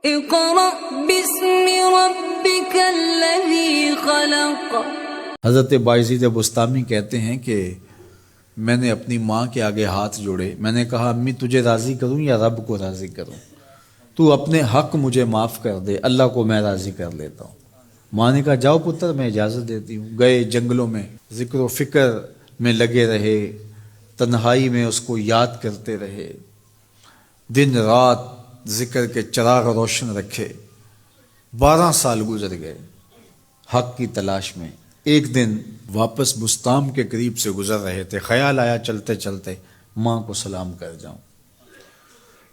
اقرأ باسم ربك الذی خلق۔ حضرت بایزید بسطامی کہتے ہیں کہ میں نے اپنی ماں کے آگے ہاتھ جوڑے، میں نے کہا امی تجھے راضی کروں یا رب کو راضی کروں؟ تو اپنے حق مجھے معاف کر دے، اللہ کو میں راضی کر لیتا ہوں۔ ماں نے کہا جاؤ پتر میں اجازت دیتی ہوں۔ گئے جنگلوں میں ذکر و فکر میں لگے رہے، تنہائی میں اس کو یاد کرتے رہے، دن رات ذکر کے چراغ روشن رکھے۔ 12 سال گزر گئے حق کی تلاش میں۔ ایک دن واپس بستام کے قریب سے گزر رہے تھے، خیال آیا چلتے چلتے ماں کو سلام کر جاؤں۔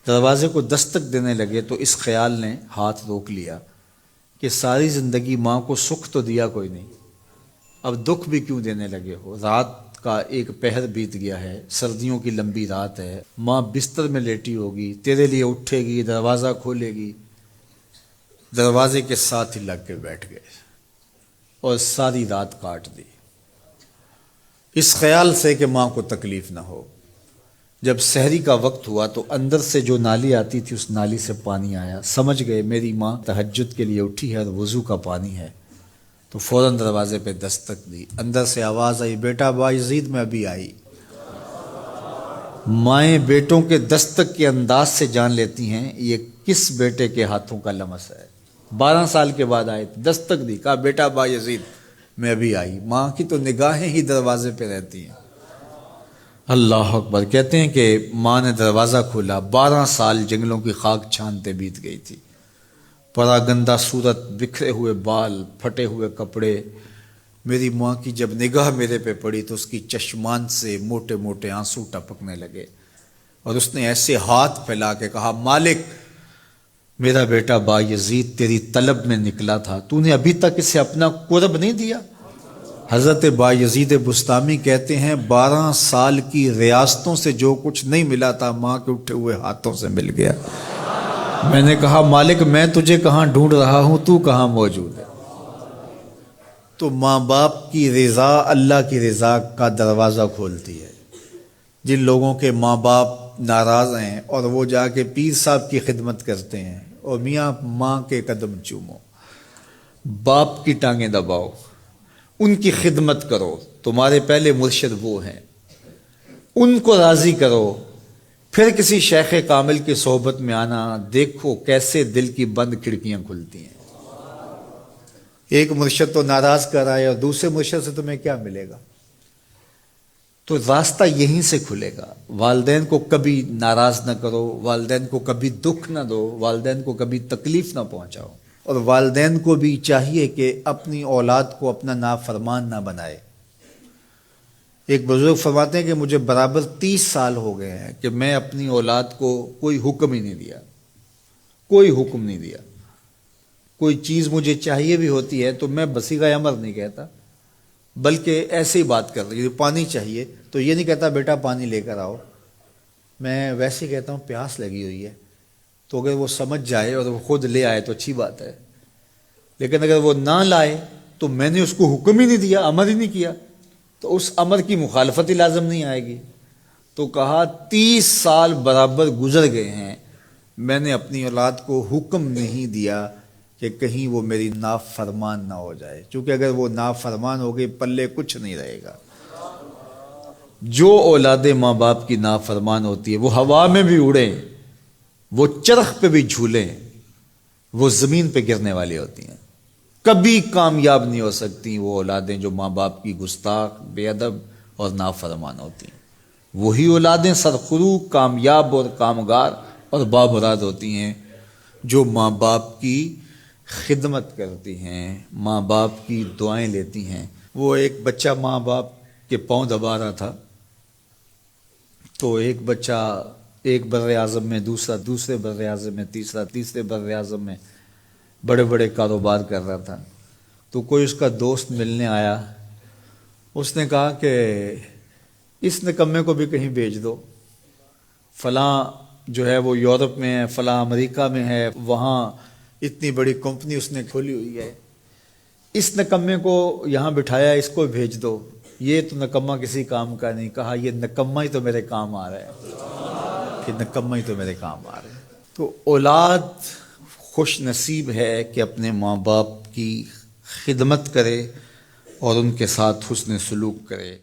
دروازے کو دستک دینے لگے تو اس خیال نے ہاتھ روک لیا کہ ساری زندگی ماں کو سکھ تو دیا کوئی نہیں، اب دکھ بھی کیوں دینے لگے ہو؟ رات کا ایک پہر بیت گیا ہے، سردیوں کی لمبی رات ہے، ماں بستر میں لیٹی ہوگی، تیرے لیے اٹھے گی، دروازہ کھولے گی۔ دروازے کے ساتھ ہی لگ کے بیٹھ گئے اور ساری رات کاٹ دی، اس خیال سے کہ ماں کو تکلیف نہ ہو۔ جب سحری کا وقت ہوا تو اندر سے جو نالی آتی تھی اس نالی سے پانی آیا، سمجھ گئے میری ماں تہجد کے لیے اٹھی ہے اور وضو کا پانی ہے، تو فوراً دروازے پہ دستک دی۔ اندر سے آواز آئی بیٹا بایزید میں ابھی آئی۔ مائیں بیٹوں کے دستک کے انداز سے جان لیتی ہیں یہ کس بیٹے کے ہاتھوں کا لمس ہے۔ 12 سال کے بعد آئے، دستک دی، کہا بیٹا بایزید میں ابھی آئی۔ ماں کی تو نگاہیں ہی دروازے پہ رہتی ہیں۔ اللہ اکبر۔ کہتے ہیں کہ ماں نے دروازہ کھولا، 12 سال جنگلوں کی خاک چھانتے بیت گئی تھی، پراگندہ صورت، بکھرے ہوئے بال، پھٹے ہوئے کپڑے۔ میری ماں کی جب نگاہ میرے پہ پڑی تو اس کی چشمان سے موٹے موٹے آنسو ٹپکنے لگے، اور اس نے ایسے ہاتھ پھیلا کے کہا مالک میرا بیٹا بایزید تیری طلب میں نکلا تھا، تو نے ابھی تک اسے اپنا قرب نہیں دیا۔ حضرت بایزید بسطامی کہتے ہیں 12 سال کی ریاستوں سے جو کچھ نہیں ملا تھا ماں کے اٹھے ہوئے ہاتھوں سے مل گیا۔ میں نے کہا مالک میں تجھے کہاں ڈھونڈ رہا ہوں، تو کہاں موجود ہے؟ تو ماں باپ کی رضا اللہ کی رضا کا دروازہ کھولتی ہے۔ جن لوگوں کے ماں باپ ناراض ہیں اور وہ جا کے پیر صاحب کی خدمت کرتے ہیں، اور میاں ماں کے قدم چومو، باپ کی ٹانگیں دباؤ، ان کی خدمت کرو، تمہارے پہلے مرشد وہ ہیں، ان کو راضی کرو، پھر کسی شیخ کامل کی صحبت میں آنا، دیکھو کیسے دل کی بند کھڑکیاں کھلتی ہیں۔ ایک مرشد تو ناراض کر آئے اور دوسرے مرشد سے تمہیں کیا ملے گا؟ تو راستہ یہیں سے کھلے گا۔ والدین کو کبھی ناراض نہ کرو، والدین کو کبھی دکھ نہ دو، والدین کو کبھی تکلیف نہ پہنچاؤ، اور والدین کو بھی چاہیے کہ اپنی اولاد کو اپنا نافرمان نہ بنائے۔ ایک بزرگ فرماتے ہیں کہ مجھے برابر 30 سال ہو گئے ہیں کہ میں اپنی اولاد کو کوئی حکم ہی نہیں دیا، کوئی حکم نہیں دیا۔ کوئی چیز مجھے چاہیے بھی ہوتی ہے تو میں بصیغہ امر نہیں کہتا، بلکہ ایسے ہی بات کر رہی ہوں۔ پانی چاہیے تو یہ نہیں کہتا بیٹا پانی لے کر آؤ، میں ویسے ہی کہتا ہوں پیاس لگی ہوئی ہے، تو اگر وہ سمجھ جائے اور وہ خود لے آئے تو اچھی بات ہے، لیکن اگر وہ نہ لائے تو میں نے اس کو حکم ہی نہیں دیا، امر ہی نہیں کیا، تو اس امر کی مخالفت ہی لازم نہیں آئے گی۔ تو کہا 30 سال برابر گزر گئے ہیں، میں نے اپنی اولاد کو حکم نہیں دیا کہ کہیں وہ میری نافرمان نہ ہو جائے، چونکہ اگر وہ نافرمان ہو گئی پلے کچھ نہیں رہے گا۔ جو اولاد ماں باپ کی نافرمان ہوتی ہے وہ ہوا میں بھی اڑیں، وہ چرخ پہ بھی جھولیں، وہ زمین پہ گرنے والی ہوتی ہیں، کبھی کامیاب نہیں ہو سکتی وہ اولادیں جو ماں باپ کی گستاخ، بے ادب اور نافرمان ہوتی ہیں۔ وہی اولادیں سرخرو، کامیاب اور کامگار اور بامراد ہوتی ہیں جو ماں باپ کی خدمت کرتی ہیں، ماں باپ کی دعائیں لیتی ہیں۔ وہ ایک بچہ ماں باپ کے پاؤں دبا رہا تھا، تو ایک بچہ ایک بر اعظم میں، دوسرا دوسرے بر اعظم میں، تیسرا تیسرے بر اعظم میں بڑے بڑے کاروبار کر رہا تھا۔ تو کوئی اس کا دوست ملنے آیا، اس نے کہا کہ اس نکمے کو بھی کہیں بھیج دو، فلاں جو ہے وہ یورپ میں ہے، فلاں امریکہ میں ہے، وہاں اتنی بڑی کمپنی اس نے کھولی ہوئی ہے، اس نکمے کو یہاں بٹھایا، اس کو بھیج دو، یہ تو نکمہ کسی کام کا نہیں۔ کہا یہ نکمہ ہی تو میرے کام آ رہا ہے، کہ نکمہ ہی تو میرے کام آ رہا ہے۔ تو اولاد خوش نصیب ہے کہ اپنے ماں باپ کی خدمت کرے اور ان کے ساتھ حسن سلوک کرے۔